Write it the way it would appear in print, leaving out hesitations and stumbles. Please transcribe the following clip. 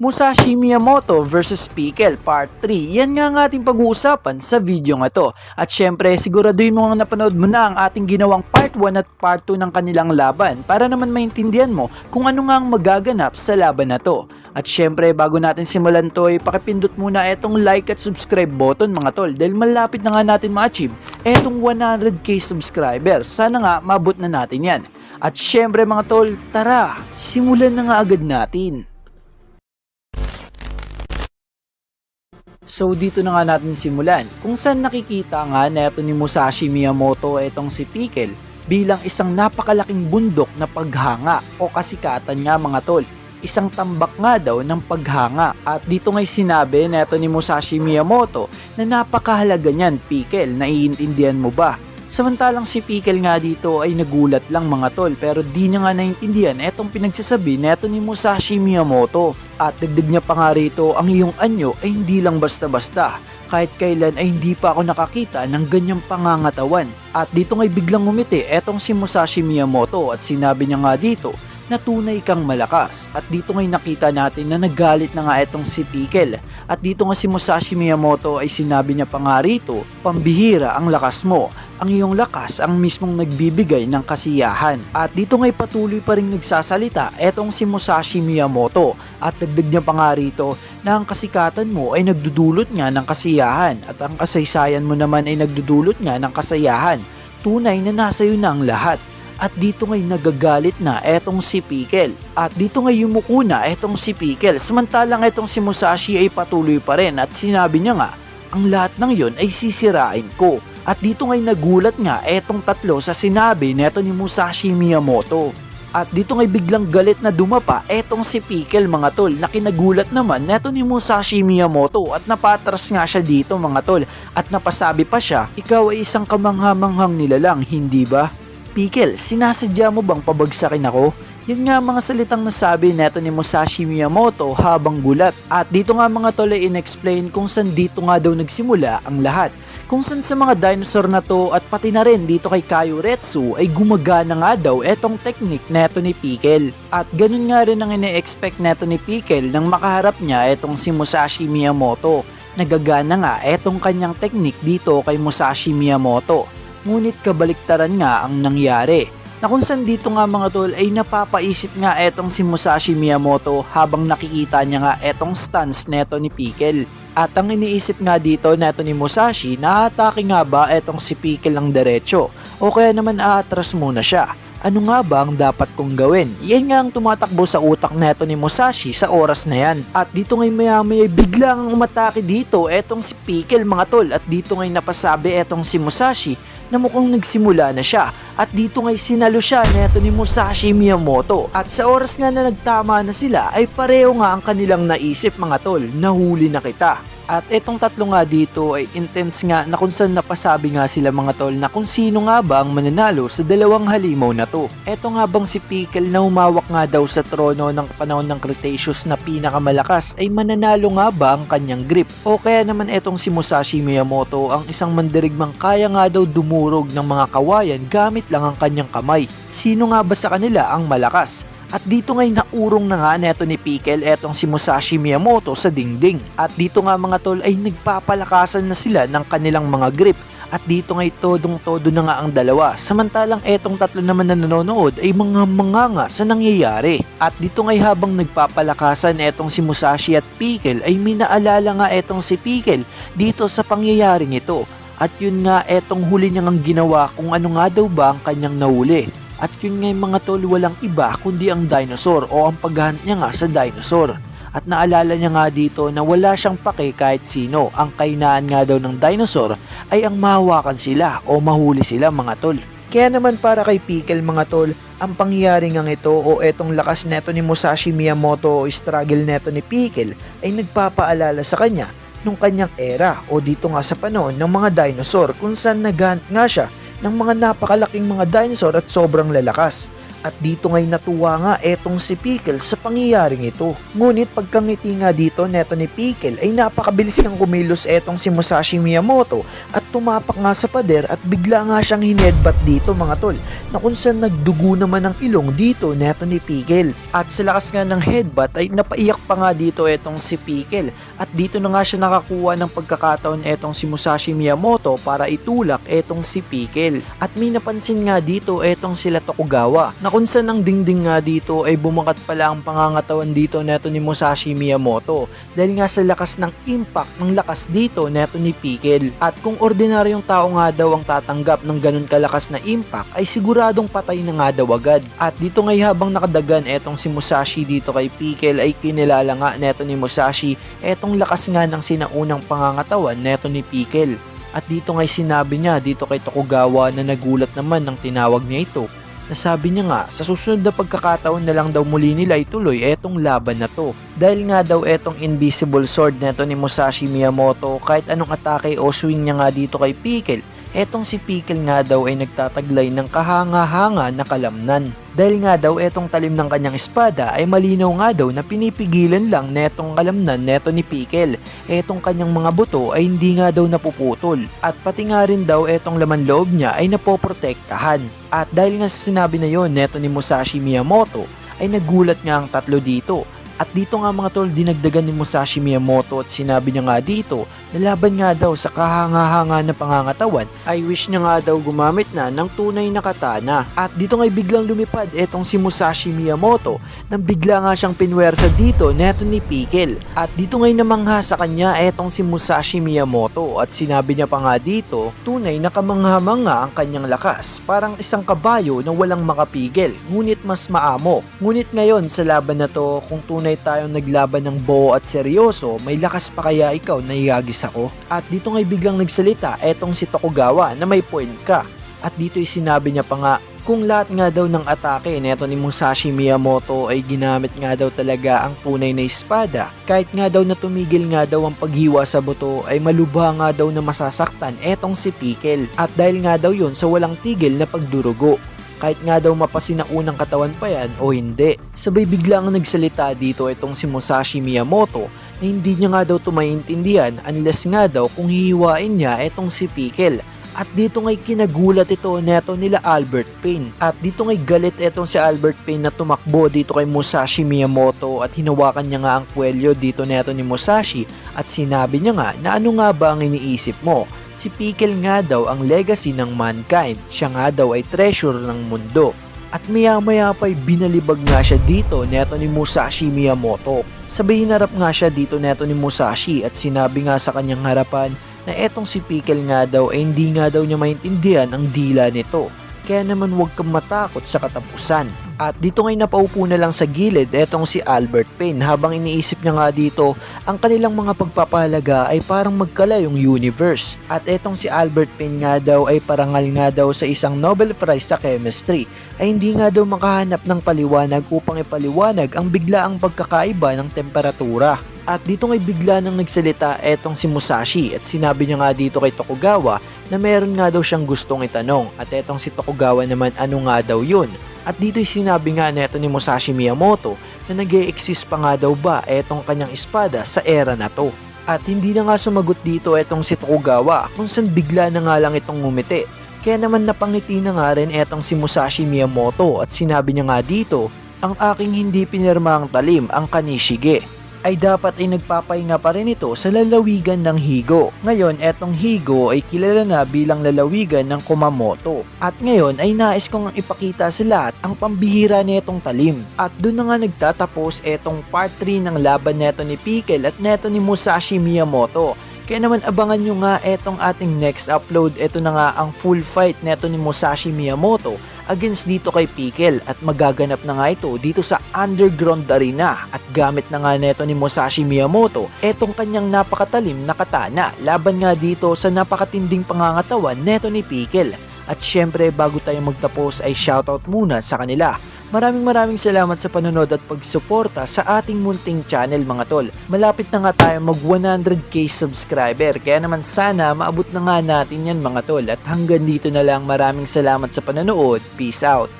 Musashi Miyamoto vs Pickle Part 3. Yan nga ang ating pag-uusapan sa video nga to. At syempre siguraduhin mo nga napanood mo na ang ating ginawang Part 1 at Part 2 ng kanilang laban para naman maintindihan mo kung ano nga ang magaganap sa laban na to. At syempre bago natin simulan to ay pakipindot muna etong like at subscribe button mga tol dahil malapit na nga natin ma-achieve etong 100k subscribers. Sana nga mabot na natin yan. At syempre mga tol, tara, simulan na nga agad natin. So dito na nga natin simulan kung saan nakikita nga na ito ni Musashi Miyamoto itong si Pickle bilang isang napakalaking bundok na paghanga o kasikatan nga mga tol. Isang tambak nga daw ng paghanga at dito nga'y sinabi na ito ni Musashi Miyamoto na napakahalaga niyan Pickle, naiintindihan mo ba? Samantalang si Pickle nga dito ay nagulat lang mga tol pero di niya nga naintindihan etong pinagsasabi neto ni Musashi Miyamoto. At dagdag niya pa nga rito, ang iyong anyo ay hindi lang basta-basta. Kahit kailan ay hindi pa ako nakakita ng ganyang pangangatawan. At dito nga'y biglang umiti etong si Musashi Miyamoto at sinabi niya nga dito na tunay kang malakas. At dito nga'y nakita natin na nagalit na nga etong si Pickle. At dito nga si Musashi Miyamoto ay sinabi niya pa nga rito, pambihira ang lakas mo. Ang iyong lakas ang mismong nagbibigay ng kasiyahan. At dito nga'y patuloy pa rin nagsasalita etong si Musashi Miyamoto. At dagdag niya pa nga rito na ang kasikatan mo ay nagdudulot nga ng kasiyahan. At ang kasaysayan mo naman ay nagdudulot nga ng kasayahan. Tunay na nasa iyo na ang lahat. At dito nga'y nagagalit na etong si Pickle. At dito nga'y yumuko na etong si Pickle. Samantalang etong si Musashi ay patuloy pa rin at sinabi niya nga, ang lahat ng yon ay sisirain ko. At dito nga'y nagulat nga etong tatlo sa sinabi neto ni Musashi Miyamoto. At dito nga'y biglang galit na dumapa etong si Pickle mga tol na kinagulat naman neto ni Musashi Miyamoto at napatras nga siya dito mga tol at napasabi pa siya, ikaw ay isang kamanghamanghang nilalang, hindi ba? Pickle, sinasadya mo bang pabagsakin ako? Yan nga mga salitang nasabi neto ni Musashi Miyamoto habang gulat. At dito nga mga tol ay in-explain kung saan dito nga daw nagsimula ang lahat. Kung saan sa mga dinosaur na to at pati na rin dito kay Kaiuretsu ay gumagana nga daw etong technique neto ni Pickle. At ganun nga rin ang ine-expect neto ni Pickle nang makaharap niya etong si Musashi Miyamoto. Nagagana nga etong kanyang technique dito kay Musashi Miyamoto. Ngunit kabaliktaran nga ang nangyari na kung saan dito nga mga tol ay napapaisip nga etong si Musashi Miyamoto habang nakikita niya nga etong stance neto ni Pickle. At ang iniisip nga dito neto ni Musashi na atake nga ba etong si Pickle ng diretso o kaya naman aatras muna siya. Ano nga ba ang dapat kong gawin? Yan nga ang tumatakbo sa utak neto ni Musashi sa oras na yan. At dito ngay maya-maya biglang umatake dito etong si Pickle mga tol. At dito ngay napasabi etong si Musashi na mukhang nagsimula na siya. At dito ngay sinalo siya neto ni Musashi Miyamoto. At sa oras nga na nagtama na sila ay pareho nga ang kanilang naisip mga tol, nahuli na kita. At etong tatlo nga dito ay intense nga na kung saan napasabi nga sila mga tol na kung sino nga ba ang mananalo sa dalawang halimaw na to. Eto nga bang si Pickle na humawak nga daw sa trono ng panahon ng Cretaceous na pinakamalakas ay mananalo nga ba ang kanyang grip? O kaya naman etong si Musashi Miyamoto ang isang mandirigmang kaya nga daw dumurog ng mga kawayan gamit lang ang kanyang kamay. Sino nga ba sa kanila ang malakas? At dito nga'y naurong na nga neto ni Pickle etong si Musashi Miyamoto sa dingding. At dito nga mga tol ay nagpapalakasan na sila ng kanilang mga grip. At dito nga'y todong-todo na nga ang dalawa. Samantalang etong tatlo naman na nanonood ay mga manganga sa nangyayari. At dito nga'y habang nagpapalakasan etong si Musashi at Pickle ay minaalala nga etong si Pickle dito sa pangyayaring ito. At yun nga etong huli niyang ginawa kung ano nga daw ba ang kanyang nahuli. At yun nga mga tol walang iba kundi ang dinosaur o ang paghahunt niya nga sa dinosaur. At naalala niya nga dito na wala siyang pake kahit sino. Ang kahinaan nga daw ng dinosaur ay ang mahawakan sila o mahuli sila mga tol. Kaya naman para kay Pickle mga tol, ang pangyayari nga ito o etong lakas neto ni Musashi Miyamoto o struggle neto ni Pickle ay nagpapaalala sa kanya nung kanyang era o dito nga sa panahon ng mga dinosaur kung saan naghunt nga siya ng mga napakalaking mga dinosaur at sobrang lalakas. At dito nga'y natuwa nga etong si Pickle sa pangyayaring ito. Ngunit pagkangiti nga dito neto ni Pickle ay napakabilis niyang kumilos etong si Musashi Miyamoto at tumapak nga sa pader at bigla nga siyang hinedbat dito mga tol, na kung saan nagdugo naman ang ilong dito neto ni Pickle. At sa lakas nga ng headbutt ay napaiyak pa nga dito etong si Pickle at dito na nga siya nakakuha ng pagkakataon etong si Musashi Miyamoto para itulak etong si Pickle. At may napansin nga dito etong sila Tokugawa na kung saan ang dingding nga dito ay bumakat pala ang pangangatawan dito neto ni Musashi Miyamoto dahil nga sa lakas ng impact ng lakas dito neto ni Pickle. At kung ordinaryong tao nga daw ang tatanggap ng ganun kalakas na impact ay siguradong patay na nga daw agad. At dito ngay habang nakadagan etong si Musashi dito kay Pickle ay kinilala nga neto ni Musashi etong lakas nga ng sinaunang pangangatawan neto ni Pickle. At dito ngay sinabi niya dito kay Tokugawa na nagulat naman ng tinawag niya ito. Nasabi niya nga sa susunod na pagkakataon na lang daw muli nila ituloy etong laban na to. Dahil nga daw etong invisible sword neto ni Musashi Miyamoto kahit anong atake o swing niya nga dito kay Pickle, etong si Pickle nga daw ay nagtataglay ng kahanga-hanga na kalamnan. Dahil nga daw etong talim ng kanyang espada ay malinaw nga daw na pinipigilan lang netong kalamnan neto ni Pickle. Etong kanyang mga buto ay hindi nga daw napuputol at pati nga rin daw etong laman loob niya ay napoprotektahan. At dahil nga sa sinabi na yon neto ni Musashi Miyamoto ay nagulat nga ang tatlo dito. At dito nga mga tol, dinagdagan ni Musashi Miyamoto at sinabi niya nga dito na laban nga daw sa kahanga-hanga na pangangatawan ay wish niya nga daw gumamit na ng tunay na katana. At dito nga'y biglang lumipad etong si Musashi Miyamoto nang bigla nga siyang pinwersa dito neto ni Pickle. At dito nga'y namangha sa kanya etong si Musashi Miyamoto at sinabi niya pa nga dito tunay na kamangha-mangha ang kanyang lakas, parang isang kabayo na walang makapigil ngunit mas maamo. Ngunit ngayon sa laban na to, kung tunay tayong naglaban ng buo at seryoso, may lakas pa kaya ikaw na iyagis ako? At dito nga'y biglang nagsalita etong si Tokugawa na may point ka. At dito'y sinabi niya pa nga kung lahat nga daw ng atake neto ni Musashi Miyamoto ay ginamit nga daw talaga ang tunay na espada, kahit nga daw na tumigil nga daw ang paghiwa sa buto ay malubha nga daw na masasaktan etong si Pickle. At dahil nga daw yun sa walang tigil na pagdurugo, kahit nga daw mapasinaunang katawan pa yan o hindi. Sabay biglang nagsalita dito itong si Musashi Miyamoto na hindi niya nga daw ito maintindihan unless nga daw kung hihiwain niya itong si Pickle. At dito nga'y kinagulat ito neto nila Albert Pain. At dito nga'y galit itong si Albert Pain na tumakbo dito kay Musashi Miyamoto at hinawakan niya nga ang kwelyo dito neto ni Musashi at sinabi niya nga na ano nga ba ang iniisip mo? Si Pickle nga daw ang legacy ng mankind, siya nga daw ay treasure ng mundo. At maya-maya pa'y binalibag nga siya dito neto ni Musashi Miyamoto. Sabay hinarap nga siya dito neto ni Musashi at sinabi nga sa kanyang harapan na etong si Pickle nga daw ay hindi nga daw niya maintindihan ang dila nito. Kaya naman huwag kang matakot sa katapusan. At dito ngay napaupo na lang sa gilid etong si Albert Pain habang iniisip niya nga dito ang kanilang mga pagpapahalaga ay parang magkalayong universe. At etong si Albert Pain nga daw ay parangal nga daw sa isang Nobel Prize sa chemistry ay hindi nga daw makahanap ng paliwanag upang ipaliwanag ang biglaang pagkakaiba ng temperatura. At dito ngay bigla nang nagsalita etong si Musashi at sinabi niya nga dito kay Tokugawa na meron nga daw siyang gustong itanong at etong si Tokugawa naman ano nga daw yun. At dito'y sinabi nga neto ni Musashi Miyamoto na nag-e-exist pa nga daw ba etong kanyang espada sa era na to. At hindi na nga sumagot dito etong si Tokugawa kung saan bigla na nga lang itong ngumiti. Kaya naman napangiti na nga rin etong si Musashi Miyamoto at sinabi niya nga dito, ang aking hindi pinirmang talim ang Kanishige ay dapat ay nagpapahinga pa rin ito sa lalawigan ng Higo. Ngayon, etong Higo ay kilala na bilang lalawigan ng Kumamoto. At ngayon ay nais kong ipakita sa lahat ang pambihira nitong talim. At doon na nga nagtatapos etong part 3 ng laban neto ni Pickle at neto ni Musashi Miyamoto. Kaya naman abangan nyo nga etong ating next upload. Ito na nga ang full fight neto ni Musashi Miyamoto against dito kay Pickle at magaganap na nga ito dito sa Underground Arena at gamit na nga neto ni Musashi Miyamoto etong kanyang napakatalim na katana laban nga dito sa napakatinding pangangatawan neto ni Pickle. At syempre bago tayo magtapos ay shoutout muna sa kanila. Maraming salamat sa panonood at pagsuporta sa ating munting channel mga tol. Malapit na nga tayo mag 100k subscriber kaya naman sana maabot na nga natin yan mga tol. At hanggang dito na lang, maraming salamat sa panonood. Peace out!